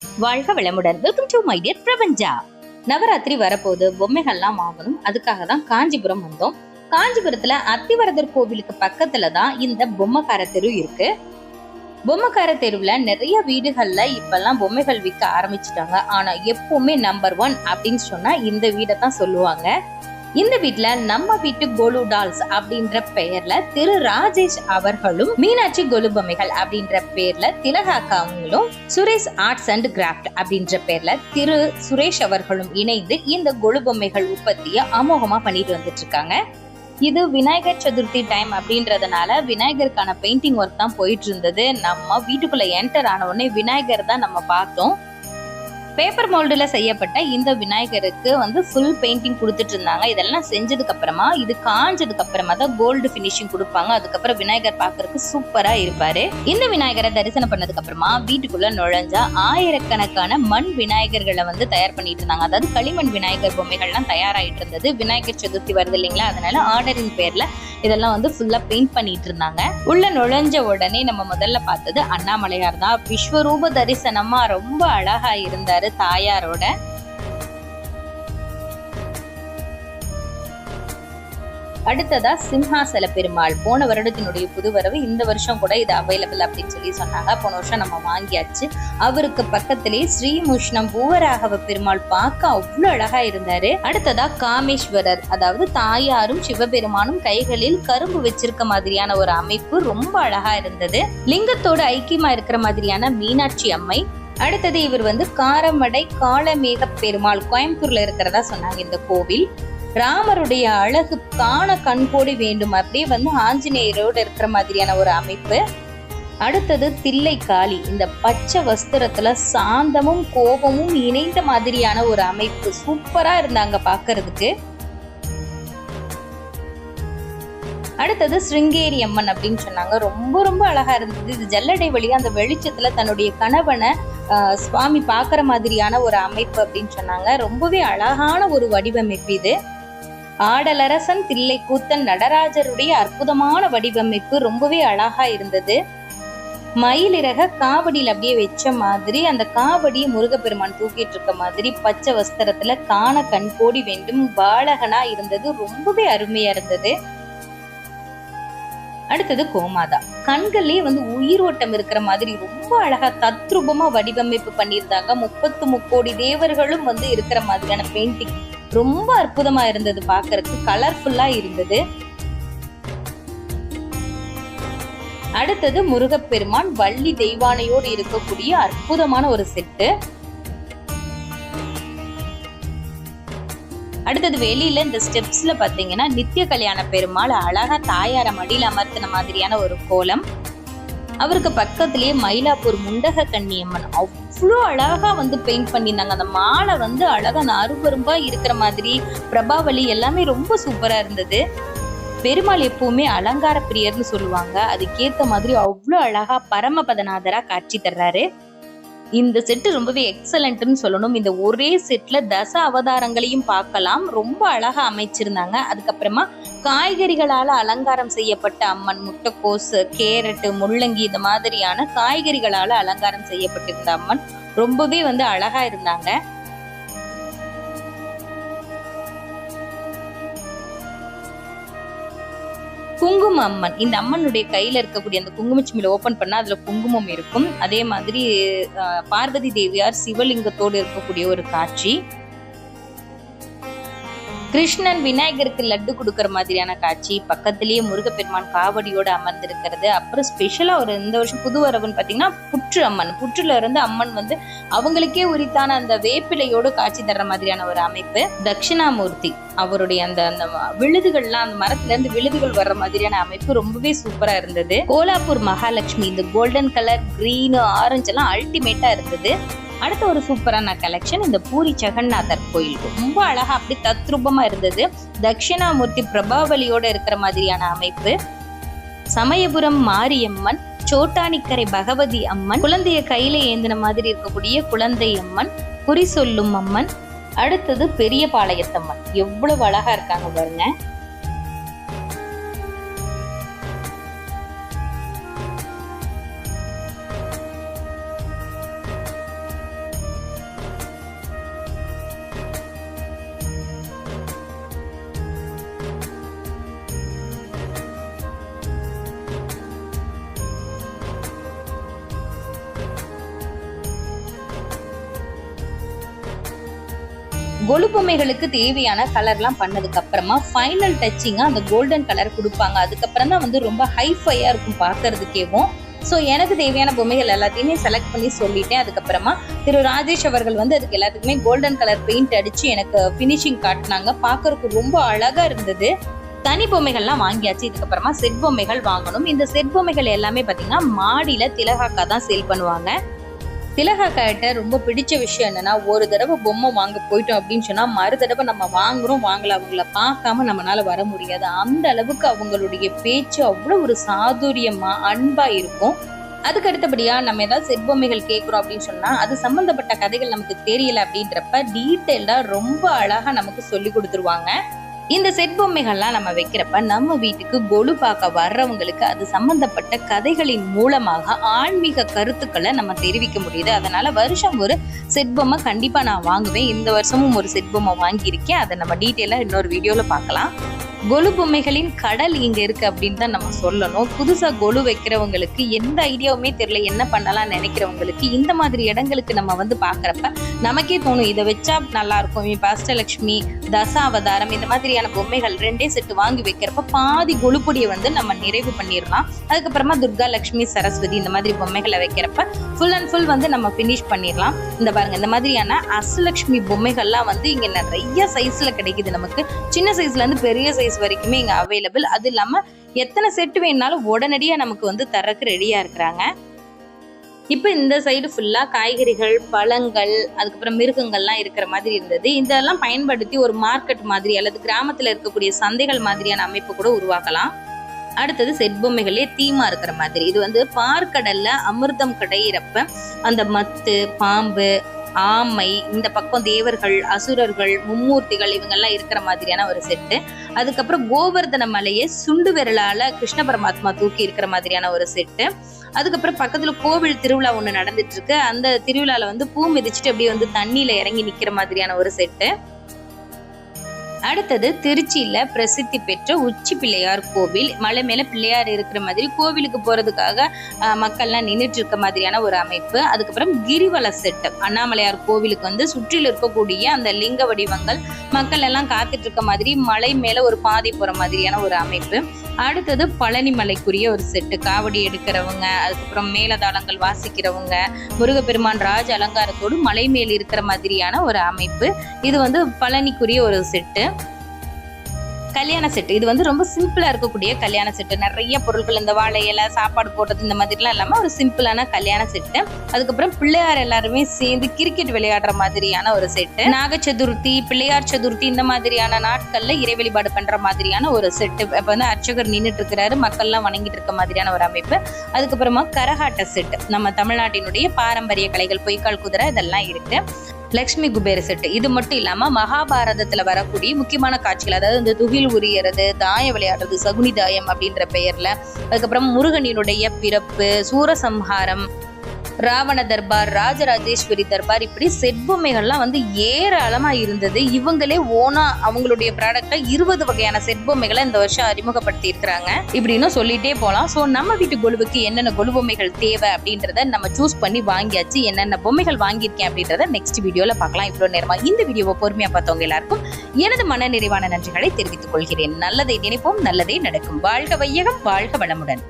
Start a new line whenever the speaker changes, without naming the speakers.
வாழ்க வளமுடன். Welcome to my dear பிரபஞ்சா. நவராத்திரி வரப்போது, பொம்மைகள்லாம் வாங்கணும். அதுக்காக தான் காஞ்சிபுரம் வந்தோம். காஞ்சிபுரத்துல அத்திவரதர் கோவிலுக்கு பக்கத்துல தான் இந்த பொம்மைக்கார தெரு இருக்கு. பொம்மைக்கார தெருவுல நிறைய வீடுகள்ல இப்பெல்லாம் பொம்மைகள் விற்க ஆரம்பிச்சுட்டாங்க. ஆனா எப்பவுமே நம்பர் 1 அப்படின்னு சொன்னா இந்த வீடை தான் சொல்லுவாங்க. இந்த வீட்டுல நம்ம வீட்டு கோலு டால்ஸ் அப்படின்ற பெயர்ல திரு ராஜேஷ் அவர்களும், மீனாட்சி கொலு பொம்மைகள் அப்படின்ற பேர்ல திலகாக்கா அவங்களும், சுரேஷ் ஆர்ட்ஸ் அண்ட் கிராஃப்ட் அப்படின்ற பேர்ல திரு சுரேஷ் அவர்களும் இணைந்து இந்த கொலு பொம்மைகள் உற்பத்தியை அமோகமா பண்ணிட்டு வந்துட்டு இருக்காங்க. இது விநாயகர் சதுர்த்தி டைம் அப்படின்றதுனால விநாயகருக்கான பெயிண்டிங் ஒர்க் தான் போயிட்டு இருந்தது. நம்ம வீட்டுக்குள்ள என்டர் ஆன உடனே விநாயகர் தான் நம்ம பார்த்தோம். பேப்பர் மோல்டுல செய்யப்பட்ட இந்த விநாயகருக்கு ஃபுல் பெயிண்டிங் கொடுத்துட்டு இருந்தாங்க. இதெல்லாம் செஞ்சதுக்கு அப்புறமா, இது காஞ்சதுக்கு அப்புறமா தான் கோல்டு பினிஷிங் கொடுப்பாங்க. அதுக்கப்புறம் விநாயகர் பாக்குறதுக்கு சூப்பரா இருப்பாரு. இந்த விநாயகரை தரிசனம் பண்ணதுக்கு அப்புறமா வீட்டுக்குள்ள நுழைஞ்சா ஆயிரக்கணக்கான மண் விநாயகர்களை தயார் பண்ணிட்டு இருந்தாங்க. அதாவது களிமண் விநாயகர் பொம்மைகள்லாம் தயாராயிட்டு இருந்தது. விநாயகர் சதுர்த்தி வருது இல்லைங்களா, அதனால ஆர்டரின் பேர்ல இதெல்லாம் ஃபுல்லா பெயிண்ட் பண்ணிட்டு இருந்தாங்க. உள்ள நுழைஞ்ச உடனே நம்ம முதல்ல பார்த்தது அண்ணாமலையார் தான். விஸ்வரூப தரிசனமா ரொம்ப அழகா இருந்தாரு தாயாரோட. அடுத்ததா சிம்ஹாசல பெருமாள். போன வருடத்தினுடைய புது வரவு, இந்த வருஷம் கூட இது அவைலபிள் அப்படின்னு சொல்லி சொன்னாங்க. போன வருஷம் நம்ம வாங்கியாச்சு. அவருக்கு பக்கத்திலே ஸ்ரீமுஷ்ணம் பூவராகவ பெருமாள் பார்க்க அவ்வளவு அழகா இருந்தாரு. அடுத்ததா காமேஸ்வரர், அதாவது தாயாரும் சிவபெருமானும் கைகளில் கரும்பு வச்சிருக்க மாதிரியான ஒரு அமைப்பு ரொம்ப அழகா இருந்தது. லிங்கத்தோடு ஐக்கியமா இருக்கிற மாதிரியான மீனாட்சி அம்மை. அடுத்தது இவர் காரமடை காளமேக பெருமாள், கோயம்புத்தூர்ல இருக்கிறதா சொன்னாங்க இந்த கோவில். ராமருடைய அழகு காண கண்கோடி வேண்டும், அப்படியே ஆஞ்சநேயரோடு இருக்கிற மாதிரியான ஒரு அமைப்பு. அடுத்தது தில்லை காளி, இந்த பச்சை வஸ்திரத்துல சாந்தமும் கோபமும் இணைந்த மாதிரியான ஒரு அமைப்பு. சூப்பரா இருந்தாங்க பாக்குறதுக்கு. அடுத்தது சிருங்கேரி அம்மன் அப்படின்னு சொன்னாங்க. ரொம்ப ரொம்ப அழகா இருந்தது. இது ஜல்லடை வழியா அந்த வெளிச்சத்துல தன்னுடைய கணவனை சுவாமி பாக்குற மாதிரியான ஒரு அமைப்பு அப்படின்னு சொன்னாங்க. ரொம்பவே அழகான ஒரு வடிவமைப்பு இது. ஆடலரசன் தில்லை கூத்தன் நடராஜருடைய அற்புதமான வடிவமைப்பு ரொம்பவே அழகா இருந்தது. மயிலிறக காவடியில் அப்படியே வச்ச மாதிரி, அந்த காவடியை முருகப்பெருமான் தூக்கிட்டு இருக்க மாதிரி பச்சை வஸ்திரத்துல காண கண்கோடி வேண்டும் பாலகனா இருந்தது. ரொம்பவே அருமையா இருந்தது. அடுத்தது கோமாதா. கண்கள்லயே உயிரோட்டம் இருக்கிற மாதிரி ரொம்ப அழகா தத்ரூபமா வடிவமைப்பு பண்ணியிருந்தாங்க. 33 தேவர்களும் இருக்கிற மாதிரியான பெயிண்டிங் ரொம்ப அற்புதமா இருந்தது. பாக்குறதுக்கு கலர்ஃபுல்லா இருந்தது. அடுத்தது முருகப்பெருமான் வள்ளி தெய்வானையோடு இருக்கக்கூடிய அற்புதமான ஒரு செட்டு. அடுத்தது வெளியில இந்த ஸ்டெப்ஸ்ல பாத்தீங்கன்னா நித்திய கல்யாண பெருமாள் அழகா தாயார மடியில அமர்த்தின மாதிரியான ஒரு கோலம். அவருக்கு பக்கத்திலேயே மயிலாப்பூர் முண்டக கன்னியம்மன் அவ்வளோ அழகா பெயிண்ட் பண்ணியிருந்தாங்க. அந்த மாலை அழகா அருவரும்பா இருக்கிற மாதிரி, பிரபாவலி எல்லாமே ரொம்ப சூப்பரா இருந்தது. பெருமாள் எப்பவுமே அலங்கார பிரியர்னு சொல்லுவாங்க. அதுக்கேத்த மாதிரி அவ்வளோ அழகா பரமபதநாதரா காட்சி தர்றாரு. இந்த செட்டு ரொம்பவே எக்ஸலண்ட்னு சொல்லணும். இந்த ஒரே செட்ல தச அவதாரங்களையும் பார்க்கலாம். ரொம்ப அழகா அமைச்சிருந்தாங்க. அதுக்கப்புறமா காய்கறிகளால அலங்காரம் செய்யப்பட்ட அம்மன், முட்டைக்கோஸ், கேரட், முள்ளங்கி இந்த மாதிரியான காய்கறிகளால அலங்காரம் செய்யப்பட்டிருந்த அம்மன் ரொம்பவே அழகா இருந்தாங்க. குங்கும அம்மன், இந்த அம்மனுடைய கையில இருக்கக்கூடிய அந்த குங்குமச்சிமில ஓபன் பண்ணா அதுல குங்குமம் இருக்கும். அதே மாதிரி பார்வதி தேவியார் சிவலிங்கத்தோடு இருக்கக்கூடிய ஒரு காட்சி. கிருஷ்ணன் விநாயகருக்கு லட்டு கொடுக்கற மாதிரியான காட்சி. பக்கத்திலேயே முருகப்பெருமான் காவடியோட அமர்ந்திருக்கிறது. அப்புறம் ஸ்பெஷலா ஒரு இந்த வருஷம் புது வரவுன்னு பாத்தீங்கன்னா புற்று அம்மன். புற்றுல இருந்து அம்மன் அவங்களுக்கே உரித்தான அந்த வேப்பிலையோடு காட்சி தர்ற மாதிரியான ஒரு அமைப்பு. தட்சிணாமூர்த்தி, அவருடைய அந்த விழுதுகள்லாம், அந்த மரத்துல இருந்து விழுதுகள் வர்ற மாதிரியான அமைப்பு ரொம்பவே சூப்பரா இருந்தது. கோலாப்பூர் மகாலட்சுமி, இந்த கோல்டன் கலர், கிரீன், ஆரஞ்சு எல்லாம் அல்டிமேட்டா இருந்தது. அடுத்த ஒரு சூப்பரான கலெக்ஷன் இந்த பூரி ஜெகநாதர் கோயில். ரொம்ப அழகா அப்படி தத்ரூபமா இருந்தது. தட்சிணாமூர்த்தி பிரபாவலியோட இருக்கிற மாதிரியான அமைப்பு. சமயபுரம் மாரியம்மன், சோட்டானிக்கரை பகவதி அம்மன், குழந்தைய கையில ஏந்தின மாதிரி இருக்கக்கூடிய குழந்தை அம்மன், குறி சொல்லும் அம்மன். அடுத்தது பெரிய பாளையத்தம்மன். எவ்வளவு அழகா இருக்காங்க பாருங்க. கொலு பொம்மைகளுக்கு தேவையான கலர்லாம் பண்ணதுக்கு அப்புறமா ஃபைனல் டச்சிங்கா அந்த கோல்டன் கலர் கொடுப்பாங்க. அதுக்கப்புறம் தான் வந்து ரொம்ப ஹைஃபையா இருக்கும் பார்க்கறதுக்கேவும். ஸோ எனக்கு தேவையான பொம்மைகள் எல்லாத்தையுமே செலக்ட் பண்ணி சொல்லிட்டேன். அதுக்கப்புறமா திரு ராஜேஷ் அவர்கள் வந்து அதுக்கு எல்லாத்துக்குமே கோல்டன் கலர் பெயிண்ட் அடிச்சு எனக்கு ஃபினிஷிங் காட்டினாங்க. பார்க்கறதுக்கு ரொம்ப அழகா இருந்தது. தனி பொம்மைகள்லாம் வாங்கியாச்சு. இதுக்கப்புறமா செட் பொம்மைகள் வாங்கணும். இந்த செட் பொம்மைகள் எல்லாமே பார்த்தீங்கன்னா மாடியில திலகாக்கா தான் சேல் பண்ணுவாங்க. திலகாக்கா கிட்ட ரொம்ப பிடிச்ச விஷயம் என்னன்னா, ஒரு தடவை பொம்மை வாங்க போயிட்டோம் அப்படின்னு சொன்னா மறு தடவை நம்ம வாங்குறோம் வாங்கல அவங்கள பார்க்காம நம்மளால வர முடியாது. அந்த அளவுக்கு அவங்களுடைய பேச்சு அவ்வளவு ஒரு சாதுரியமா அன்பா இருக்கும். அதுக்கு அடுத்தபடியா நம்ம ஏதாவது செட் பொம்மைகள் கேட்கிறோம் அப்படின்னு சொன்னா அது சம்பந்தப்பட்ட கதைகள் நமக்கு தெரியல அப்படின்றப்ப டீட்டெயில்டா ரொம்ப அழகா நமக்கு சொல்லி கொடுத்துருவாங்க. இந்த செட் பொம்மைகள்லாம் நம்ம வைக்கிறப்ப நம்ம வீட்டுக்கு கொலு பார்க்க வர்றவங்களுக்கு அது சம்பந்தப்பட்ட கதைகளின் மூலமாக ஆன்மீக கருத்துக்களை நம்ம தெரிவிக்க முடியுது. அதனால வருஷம் ஒரு செட் பொம்மை கண்டிப்பா நான் வாங்குவேன். இந்த வருஷமும் ஒரு செட் பொம்மை வாங்கியிருக்கேன். அதை நம்ம டீட்டெயிலா இன்னொரு வீடியோல பார்க்கலாம். கொலு பொம்மைகளின் கடல் இங்க இருக்கு அப்படின்னு தான் நம்ம சொல்லணும். புதுசா கொலு வைக்கிறவங்களுக்கு எந்த ஐடியாவுமே தெரியல, என்ன பண்ணலாம் நினைக்கிறவங்களுக்கு இந்த மாதிரி இடங்களுக்கு நம்ம வந்து பாக்குறப்ப நமக்கே தோணும் இதை வச்சா நல்லா இருக்கும். இப்ப அஷ்டலட்சுமி, தசாவதாரம் இந்த மாதிரியான பொம்மைகள் 2 செட்டு வாங்கி வைக்கிறப்ப பாதி கொலுப்பொடியை வந்து நம்ம நிறைவு பண்ணிடலாம். அதுக்கப்புறமா துர்கா, லட்சுமி, சரஸ்வதி இந்த மாதிரி பொம்மைகளை வைக்கிறப்ப ஃபுல் அண்ட் ஃபுல் வந்து நம்ம பினிஷ் பண்ணிடலாம். இந்த பாருங்க, இந்த மாதிரியான அஷ்டலட்சுமி பொம்மைகள்லாம் வந்து இங்க நிறைய சைஸ்ல கிடைக்குது. நமக்கு சின்ன சைஸ்ல இருந்து பெரிய சைஸ் வரைக்குமே இங்க அவைலபிள். அது இல்லாம எத்தனை செட் வேணாலும் உடனடியா நமக்கு வந்து தரக்கு ரெடியா இருக்கிறாங்க. இப்ப இந்த சைடு ஃபுல்லா காய்கறிகள், பழங்கள், அதுக்கப்புறம் மிருகங்கள்லாம் இருக்கிற மாதிரி இருந்தது. இதெல்லாம் பயன்படுத்தி ஒரு மார்க்கெட் மாதிரி அல்லது கிராமத்துல இருக்கக்கூடிய சந்தைகள் மாதிரியான அமைப்பு கூட உருவாக்கலாம். அடுத்தது செட் பொம்மைகளே தீமா இருக்கிற மாதிரி. இது வந்து பார்க்கடல்ல அமிர்தம் கடையிறப்ப அந்த மத்து, பாம்பு, ஆமை, இந்த பக்கம் தேவர்கள், அசுரர்கள், மும்மூர்த்திகள் இவங்கெல்லாம் இருக்கிற மாதிரியான ஒரு செட்டு. அதுக்கப்புறம் கோவர்தன மலையை சுண்டு விரலால கிருஷ்ண பரமாத்மா தூக்கி இருக்கிற மாதிரியான ஒரு செட்டு. அதுக்கப்புறம் பக்கத்துல கோவில் திருவிழா ஒண்ணு நடந்துட்டு இருக்கு. அந்த திருவிழால வந்து பூ மிதிச்சுட்டு அப்படியே வந்து தண்ணியில இறங்கி நிக்கிற மாதிரியான ஒரு செட்டு. அடுத்தது திருச்சியில பிரசித்தி பெற்ற உச்சி பிள்ளையார் கோவில். மலை மேல பிள்ளையார் இருக்கிற மாதிரி கோவிலுக்கு போறதுக்காக மக்கள்லாம் நின்றுட்டு இருக்க மாதிரியான ஒரு அமைப்பு. அதுக்கப்புறம் கிரிவல செட்டு. அண்ணாமலையார் கோவிலுக்கு வந்து சுற்றில இருக்கக்கூடிய அந்த லிங்க வடிவங்கள் மக்கள் எல்லாம் காத்துட்டு இருக்க மாதிரி மலை மேல ஒரு பாதை போற மாதிரியான ஒரு அமைப்பு. அடுத்தது பழனி மலைக்குரிய ஒரு செட்டு. காவடி எடுக்கிறவங்க, அதுக்கப்புறம் மேலதாளங்கள் வாசிக்கிறவங்க, முருகப்பெருமான் ராஜ அலங்காரத்தோடு மலை மேல் இருக்கிற மாதிரியான ஒரு அமைப்பு. இது வந்து பழனிக்குரிய ஒரு செட்டு. கல்யாண செட்டு. இது வந்து ரொம்ப சிம்பிளா இருக்கக்கூடிய கல்யாண செட்டு. நிறைய பொருட்கள், இந்த வாழை இலை, சாப்பாடு போட்டது இந்த மாதிரிலாம் இல்லாம ஒரு சிம்பிளான கல்யாண செட்டு. அதுக்கப்புறம் பிள்ளையார் எல்லாருமே சேர்ந்து கிரிக்கெட் விளையாடுற மாதிரியான ஒரு செட்டு. நாக சதுர்த்தி, பிள்ளையார் சதுர்த்தி இந்த மாதிரியான நாட்கள்ல இறை வழிபாடு பண்ற மாதிரியான ஒரு செட்டு. இப்ப வந்து அர்ச்சகர் நின்றுட்டு இருக்கிறாரு, மக்கள் எல்லாம் வணங்கிட்டு இருக்க மாதிரியான ஒரு அமைப்பு. அதுக்கப்புறமா கரகாட்ட செட்டு. நம்ம தமிழ்நாட்டினுடைய பாரம்பரிய கலைகள், பொய்க்கால் குதிரை இதெல்லாம் இருக்கு. லக்ஷ்மி குபேர செட்டு. இது மட்டும் இல்லாம மகாபாரதத்துல வரக்கூடிய முக்கியமான காட்சிகள், அதாவது இந்த துகில் உரியறது, தாயம் விளையாடுறது, சகுனி தாயம் அப்படின்ற பெயர்ல, அதுக்கப்புறம் முருகனினுடைய பிறப்பு, சூரசம்ஹாரம், ராவண தர்பார், ராஜராஜேஸ்வரி தர்பார், இப்படி செட் பொம்மைகள்லாம் வந்து ஏராளமா இருந்தது. இவங்களே ஓனா அவங்களுடைய ப்ராடக்டா 20 வகையான செட் பொம்மைகளை இந்த வருஷம் அறிமுகப்படுத்தி இருக்கிறாங்க. இப்படின்னு சொல்லிட்டே போலாம். ஸோ நம்ம வீட்டு கொலுவுக்கு என்னென்ன கொலு பொம்மைகள் தேவை அப்படின்றத நம்ம சூஸ் பண்ணி வாங்கியாச்சு. என்னென்ன பொம்மைகள் வாங்கியிருக்கேன் அப்படின்றத நெக்ஸ்ட் வீடியோல பார்க்கலாம். இவ்வளவு நேரமா இந்த வீடியோவை பொறுமையா பார்த்தவங்க எல்லாருக்கும் எனது மன நிறைவான நன்றிகளை தெரிவித்துக் கொள்கிறேன். நல்லதை நினைப்போம், நல்லதே நடக்கும். வாழ்க வையகம், வாழ்க வளமுடன்.